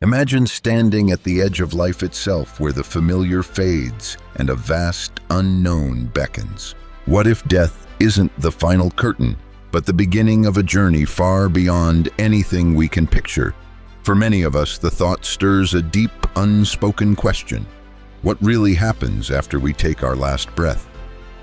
Imagine standing at the edge of life itself, where the familiar fades and a vast unknown beckons. What if death isn't the final curtain, but the beginning of a journey far beyond anything we can picture? For many of us, the thought stirs a deep, unspoken question. What really happens after we take our last breath?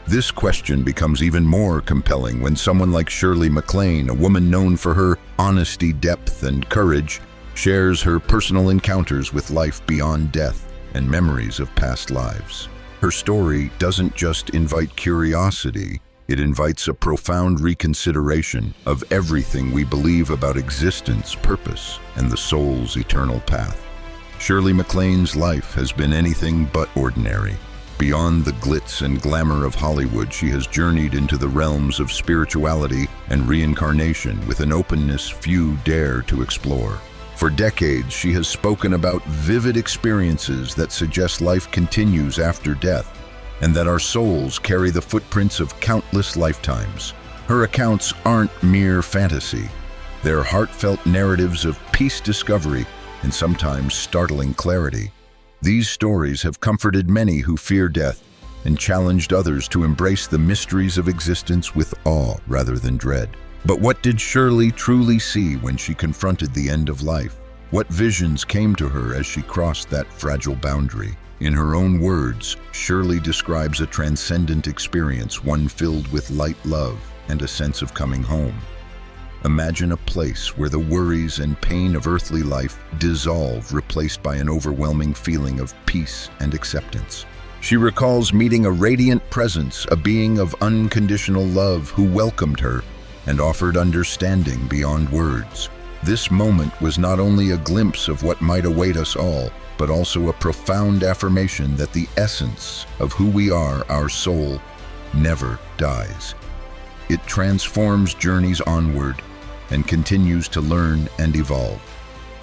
This question becomes even more compelling when someone like Shirley MacLaine, a woman known for her honesty, depth, and courage, shares her personal encounters with life beyond death and memories of past lives. Her story doesn't just invite curiosity, it invites a profound reconsideration of everything we believe about existence, purpose, and the soul's eternal path. Shirley MacLaine's life has been anything but ordinary. Beyond the glitz and glamour of Hollywood, she has journeyed into the realms of spirituality and reincarnation with an openness few dare to explore. For decades, she has spoken about vivid experiences that suggest life continues after death, and that our souls carry the footprints of countless lifetimes. Her accounts aren't mere fantasy. They're heartfelt narratives of peace discovery and sometimes startling clarity. These stories have comforted many who fear death and challenged others to embrace the mysteries of existence with awe rather than dread. But what did Shirley truly see when she confronted the end of life? What visions came to her as she crossed that fragile boundary? In her own words, Shirley describes a transcendent experience, one filled with light, love, and a sense of coming home. Imagine a place where the worries and pain of earthly life dissolve, replaced by an overwhelming feeling of peace and acceptance. She recalls meeting a radiant presence, a being of unconditional love who welcomed her and offered understanding beyond words. This moment was not only a glimpse of what might await us all, but also a profound affirmation that the essence of who we are, our soul, never dies. It transforms journeys onward and continues to learn and evolve.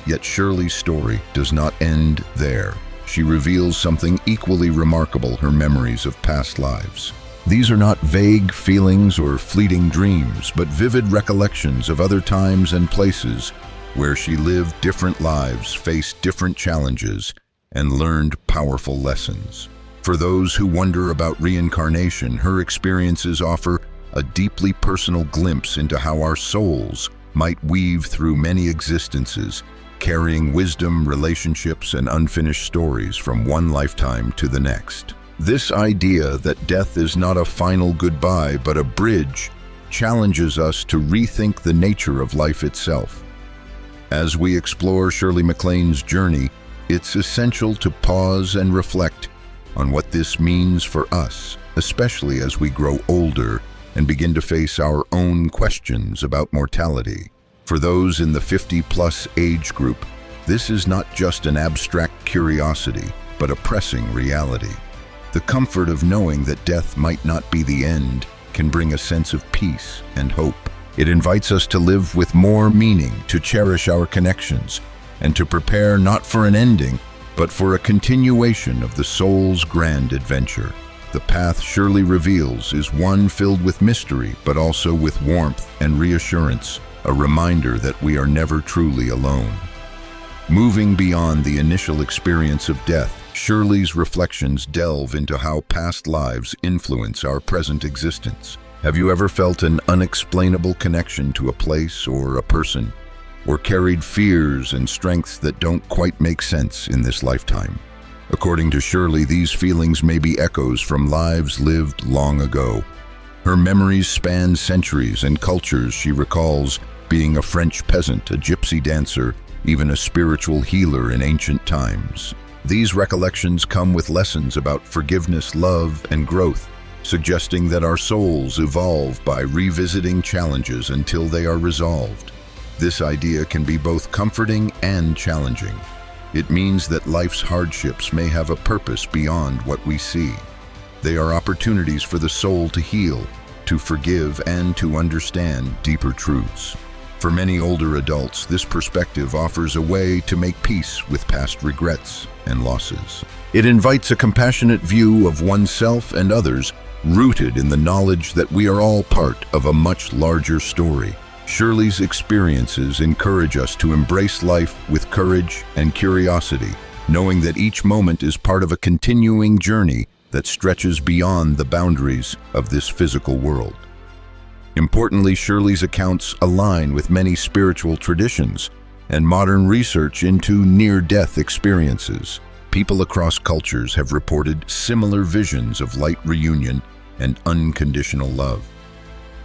Yet Shirley's story does not end there. She reveals something equally remarkable: her memories of past lives. These are not vague feelings or fleeting dreams, but vivid recollections of other times and places where she lived different lives, faced different challenges, and learned powerful lessons. For those who wonder about reincarnation, her experiences offer a deeply personal glimpse into how our souls might weave through many existences, carrying wisdom, relationships, and unfinished stories from one lifetime to the next. This idea that death is not a final goodbye but a bridge challenges us to rethink the nature of life itself. As we explore Shirley MacLaine's journey, it's essential to pause and reflect on what this means for us, especially as we grow older and begin to face our own questions about mortality. For those in the 50-plus age group, this is not just an abstract curiosity, but a pressing reality. The comfort of knowing that death might not be the end can bring a sense of peace and hope. It invites us to live with more meaning, to cherish our connections, and to prepare not for an ending, but for a continuation of the soul's grand adventure. The path Shirley reveals is one filled with mystery, but also with warmth and reassurance, a reminder that we are never truly alone. Moving beyond the initial experience of death, Shirley's reflections delve into how past lives influence our present existence. Have you ever felt an unexplainable connection to a place or a person, or carried fears and strengths that don't quite make sense in this lifetime? According to Shirley, these feelings may be echoes from lives lived long ago. Her memories span centuries and cultures. She recalls being a French peasant, a gypsy dancer, even a spiritual healer in ancient times. These recollections come with lessons about forgiveness, love, and growth, suggesting that our souls evolve by revisiting challenges until they are resolved. This idea can be both comforting and challenging. It means that life's hardships may have a purpose beyond what we see. They are opportunities for the soul to heal, to forgive, and to understand deeper truths. For many older adults, this perspective offers a way to make peace with past regrets and losses. It invites a compassionate view of oneself and others, rooted in the knowledge that we are all part of a much larger story. Shirley's experiences encourage us to embrace life with courage and curiosity, knowing that each moment is part of a continuing journey that stretches beyond the boundaries of this physical world. Importantly, Shirley's accounts align with many spiritual traditions and modern research into near-death experiences. People across cultures have reported similar visions of light reunion and unconditional love.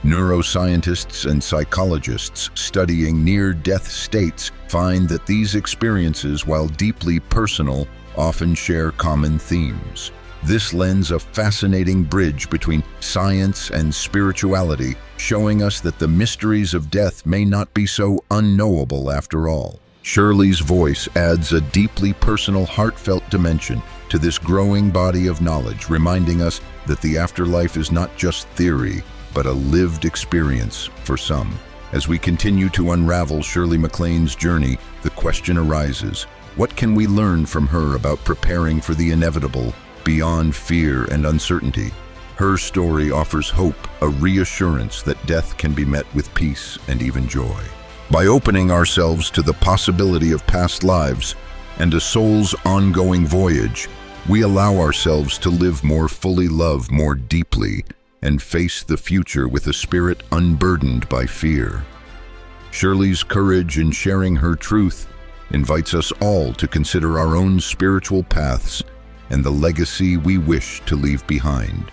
Neuroscientists and psychologists studying near-death states find that these experiences, while deeply personal, often share common themes. This lends a fascinating bridge between science and spirituality, showing us that the mysteries of death may not be so unknowable after all. Shirley's voice adds a deeply personal, heartfelt dimension to this growing body of knowledge, reminding us that the afterlife is not just theory, but a lived experience for some. As we continue to unravel Shirley MacLaine's journey, the question arises, what can we learn from her about preparing for the inevitable beyond fear and uncertainty? Her story offers hope, a reassurance that death can be met with peace and even joy. By opening ourselves to the possibility of past lives and a soul's ongoing voyage, we allow ourselves to live more fully, love more deeply, and face the future with a spirit unburdened by fear. Shirley's courage in sharing her truth invites us all to consider our own spiritual paths and the legacy we wish to leave behind.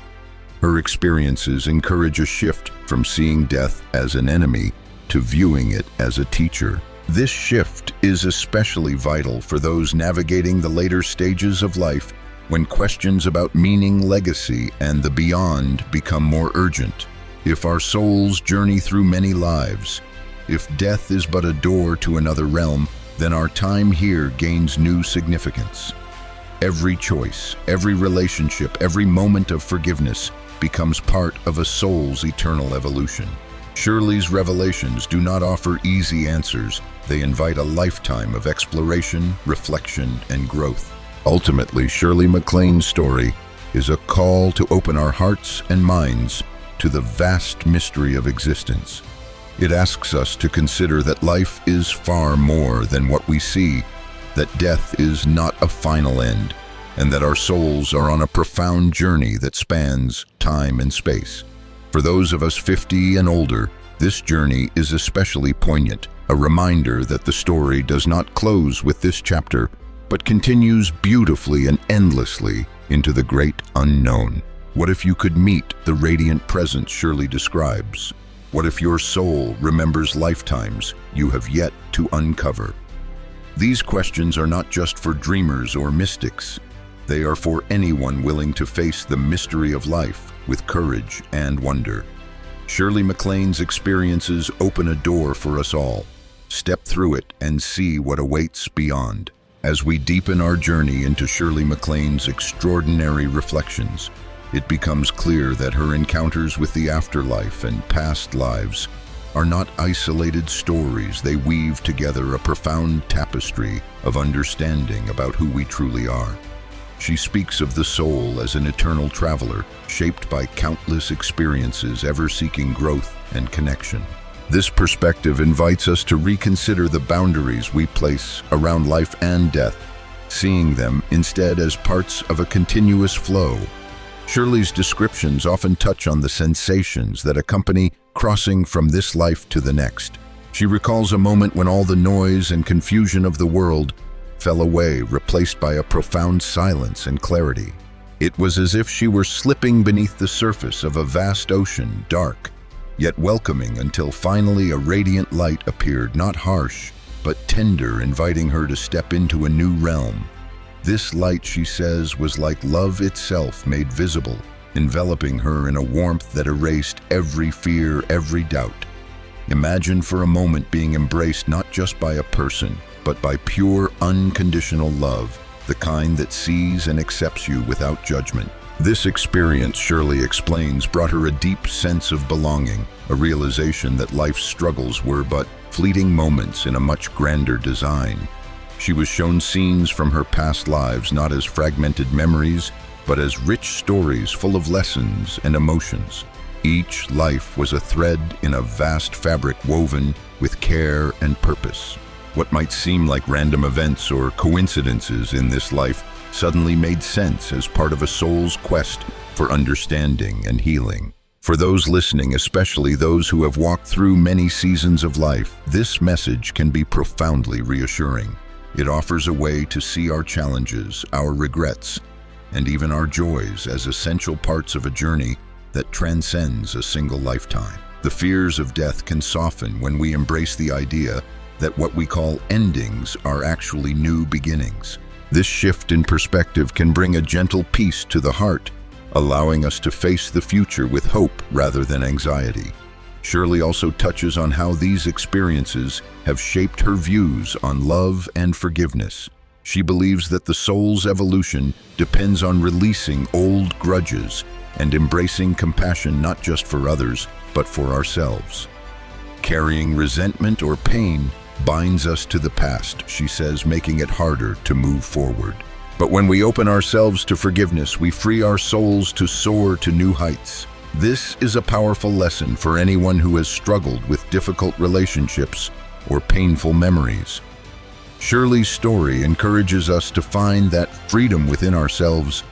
Her experiences encourage a shift from seeing death as an enemy to viewing it as a teacher. This shift is especially vital for those navigating the later stages of life, when questions about meaning, legacy, and the beyond become more urgent. If our souls journey through many lives, if death is but a door to another realm, then our time here gains new significance. Every choice, every relationship, every moment of forgiveness becomes part of a soul's eternal evolution. Shirley's revelations do not offer easy answers. They invite a lifetime of exploration, reflection, and growth. Ultimately, Shirley MacLaine's story is a call to open our hearts and minds to the vast mystery of existence. It asks us to consider that life is far more than what we see, that death is not a final end, and that our souls are on a profound journey that spans time and space. For those of us 50 and older, this journey is especially poignant, a reminder that the story does not close with this chapter, but continues beautifully and endlessly into the great unknown. What if you could meet the radiant presence Shirley describes? What if your soul remembers lifetimes you have yet to uncover? These questions are not just for dreamers or mystics. They are for anyone willing to face the mystery of life with courage and wonder. Shirley MacLaine's experiences open a door for us all. Step through it and see what awaits beyond. As we deepen our journey into Shirley MacLaine's extraordinary reflections, it becomes clear that her encounters with the afterlife and past lives are not isolated stories. They weave together a profound tapestry of understanding about who we truly are. She speaks of the soul as an eternal traveler, shaped by countless experiences, ever seeking growth and connection. This perspective invites us to reconsider the boundaries we place around life and death, seeing them instead as parts of a continuous flow. Shirley's descriptions often touch on the sensations that accompany crossing from this life to the next. She recalls a moment when all the noise and confusion of the world fell away, replaced by a profound silence and clarity. It was as if she were slipping beneath the surface of a vast ocean, dark, yet welcoming, until finally a radiant light appeared, not harsh, but tender, inviting her to step into a new realm. This light, she says, was like love itself made visible, enveloping her in a warmth that erased every fear, every doubt. Imagine for a moment being embraced not just by a person, but by pure, unconditional love, the kind that sees and accepts you without judgment. This experience, Shirley explains, brought her a deep sense of belonging, a realization that life's struggles were but fleeting moments in a much grander design. She was shown scenes from her past lives not as fragmented memories, but as rich stories full of lessons and emotions. Each life was a thread in a vast fabric woven with care and purpose. What might seem like random events or coincidences in this life suddenly made sense as part of a soul's quest for understanding and healing. For those listening, especially those who have walked through many seasons of life, this message can be profoundly reassuring. It offers a way to see our challenges, our regrets, and even our joys as essential parts of a journey that transcends a single lifetime. The fears of death can soften when we embrace the idea that what we call endings are actually new beginnings. This shift in perspective can bring a gentle peace to the heart, allowing us to face the future with hope rather than anxiety. Shirley also touches on how these experiences have shaped her views on love and forgiveness. She believes that the soul's evolution depends on releasing old grudges and embracing compassion not just for others, but for ourselves. Carrying resentment or pain binds us to the past, she says, making it harder to move forward. But when we open ourselves to forgiveness, we free our souls to soar to new heights. This is a powerful lesson for anyone who has struggled with difficult relationships or painful memories. Shirley's story encourages us to find that freedom within ourselves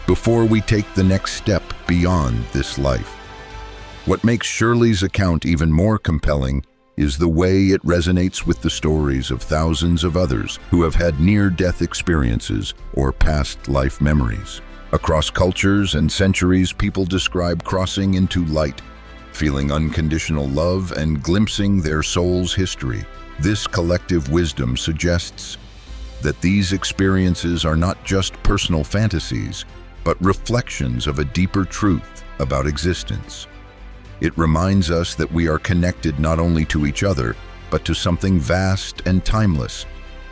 before we take the next step beyond this life. What makes Shirley's account even more compelling is the way it resonates with the stories of thousands of others who have had near-death experiences or past life memories. Across cultures and centuries, people describe crossing into light, feeling unconditional love, and glimpsing their soul's history. This collective wisdom suggests that these experiences are not just personal fantasies, but reflections of a deeper truth about existence. It reminds us that we are connected not only to each other, but to something vast and timeless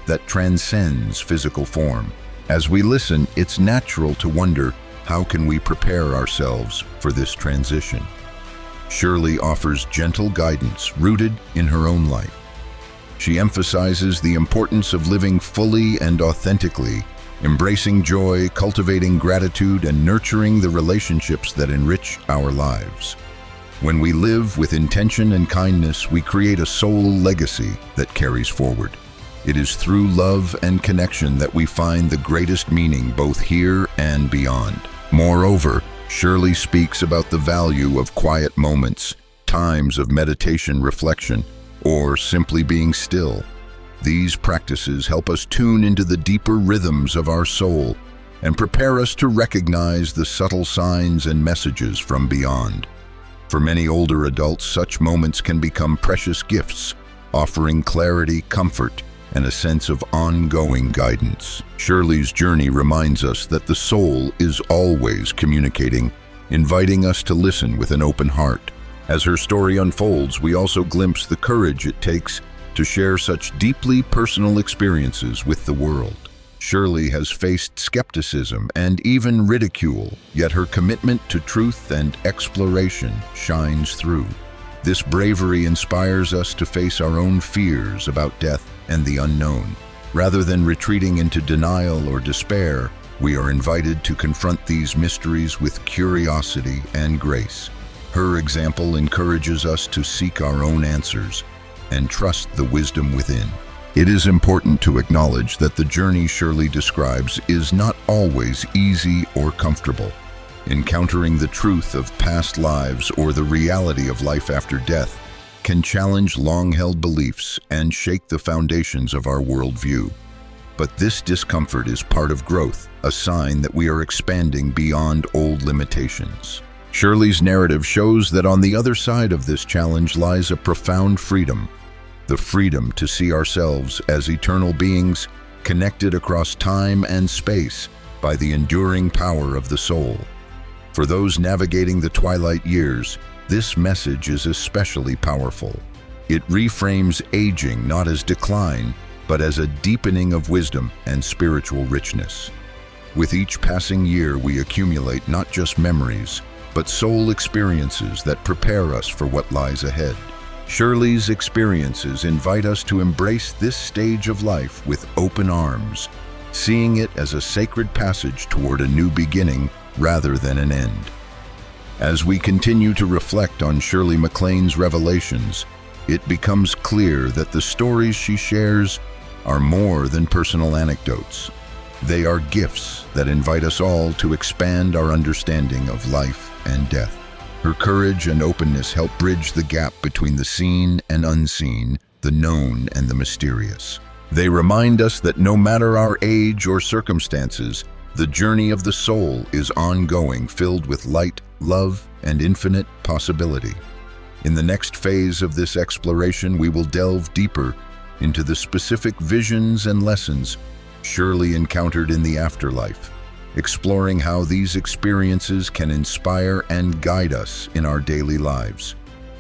that transcends physical form. As we listen, it's natural to wonder, how can we prepare ourselves for this transition? Shirley offers gentle guidance rooted in her own life. She emphasizes the importance of living fully and authentically, embracing joy, cultivating gratitude, and nurturing the relationships that enrich our lives. When we live with intention and kindness, we create a soul legacy that carries forward. It is through love and connection that we find the greatest meaning both here and beyond. Moreover, Shirley speaks about the value of quiet moments, times of meditation, reflection, or simply being still. These practices help us tune into the deeper rhythms of our soul and prepare us to recognize the subtle signs and messages from beyond. For many older adults, such moments can become precious gifts, offering clarity, comfort, and a sense of ongoing guidance. Shirley's journey reminds us that the soul is always communicating, inviting us to listen with an open heart. As her story unfolds, we also glimpse the courage it takes to share such deeply personal experiences with the world. Shirley has faced skepticism and even ridicule, yet her commitment to truth and exploration shines through. This bravery inspires us to face our own fears about death and the unknown. Rather than retreating into denial or despair, we are invited to confront these mysteries with curiosity and grace. Her example encourages us to seek our own answers and trust the wisdom within. It is important to acknowledge that the journey Shirley describes is not always easy or comfortable. Encountering the truth of past lives or the reality of life after death can challenge long-held beliefs and shake the foundations of our worldview. But this discomfort is part of growth, a sign that we are expanding beyond old limitations. Shirley's narrative shows that on the other side of this challenge lies a profound freedom, the freedom to see ourselves as eternal beings connected across time and space by the enduring power of the soul. For those navigating the twilight years, this message is especially powerful. It reframes aging not as decline, but as a deepening of wisdom and spiritual richness. With each passing year, we accumulate not just memories, but soul experiences that prepare us for what lies ahead. Shirley's experiences invite us to embrace this stage of life with open arms, seeing it as a sacred passage toward a new beginning rather than an end. As we continue to reflect on Shirley MacLaine's revelations, it becomes clear that the stories she shares are more than personal anecdotes. They are gifts that invite us all to expand our understanding of life and death. Her courage and openness help bridge the gap between the seen and unseen, the known and the mysterious. They remind us that no matter our age or circumstances, the journey of the soul is ongoing, filled with light, love, and infinite possibility. In the next phase of this exploration, we will delve deeper into the specific visions and lessons Shirley encountered in the afterlife, exploring how these experiences can inspire and guide us in our daily lives.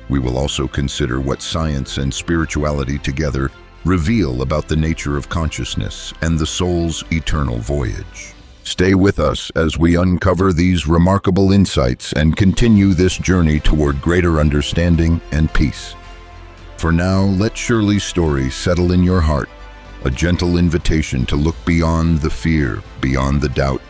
We will also consider what science and spirituality together reveal about the nature of consciousness and the soul's eternal voyage. Stay with us as we uncover these remarkable insights and continue this journey toward greater understanding and peace. For now, let Shirley's story settle in your heart, a gentle invitation to look beyond the fear, beyond the doubt,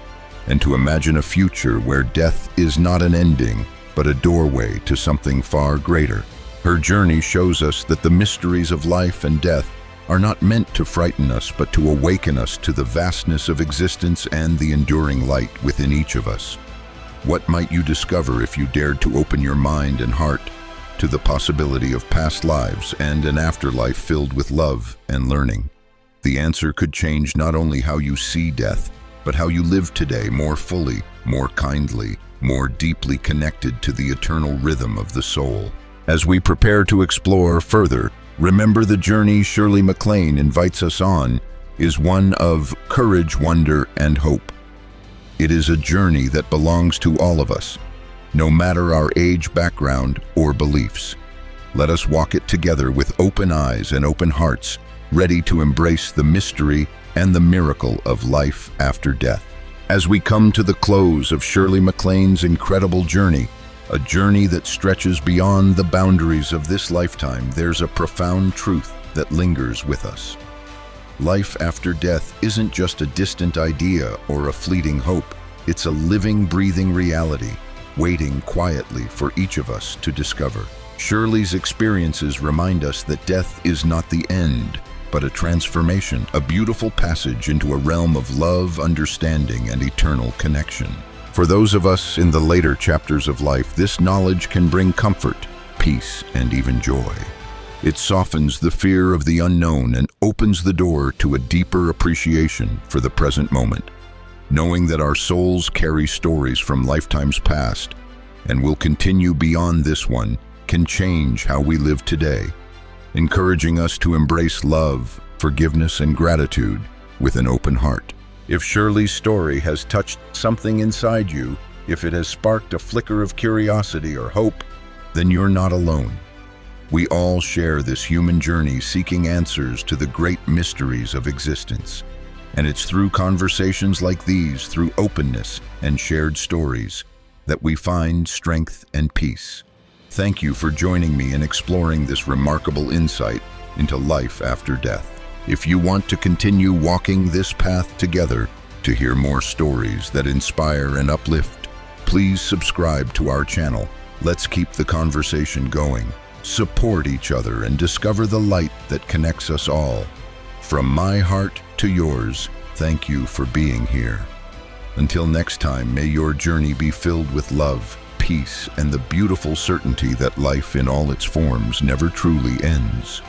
and to imagine a future where death is not an ending, but a doorway to something far greater. Her journey shows us that the mysteries of life and death are not meant to frighten us, but to awaken us to the vastness of existence and the enduring light within each of us. What might you discover if you dared to open your mind and heart to the possibility of past lives and an afterlife filled with love and learning? The answer could change not only how you see death, but how you live today more fully, more kindly, more deeply connected to the eternal rhythm of the soul. As we prepare to explore further, remember the journey Shirley MacLaine invites us on is one of courage, wonder, and hope. It is a journey that belongs to all of us, no matter our age, background, or beliefs. Let us walk it together with open eyes and open hearts, ready to embrace the mystery and the miracle of life after death. As we come to the close of Shirley MacLaine's incredible journey, a journey that stretches beyond the boundaries of this lifetime, there's a profound truth that lingers with us. Life after death isn't just a distant idea or a fleeting hope. It's a living, breathing reality, waiting quietly for each of us to discover. Shirley's experiences remind us that death is not the end, but a transformation, a beautiful passage into a realm of love, understanding, and eternal connection. For those of us in the later chapters of life, this knowledge can bring comfort, peace, and even joy. It softens the fear of the unknown and opens the door to a deeper appreciation for the present moment. Knowing that our souls carry stories from lifetimes past and will continue beyond this one can change how we live today, encouraging us to embrace love, forgiveness, and gratitude with an open heart. If Shirley's story has touched something inside you, if it has sparked a flicker of curiosity or hope, then you're not alone. We all share this human journey seeking answers to the great mysteries of existence. And it's through conversations like these, through openness and shared stories, that we find strength and peace. Thank you for joining me in exploring this remarkable insight into life after death. If you want to continue walking this path together, to hear more stories that inspire and uplift, please subscribe to our channel. Let's keep the conversation going, support each other, and discover the light that connects us all. From my heart to yours, thank you for being here. Until next time, may your journey be filled with love, peace, and the beautiful certainty that life in all its forms never truly ends.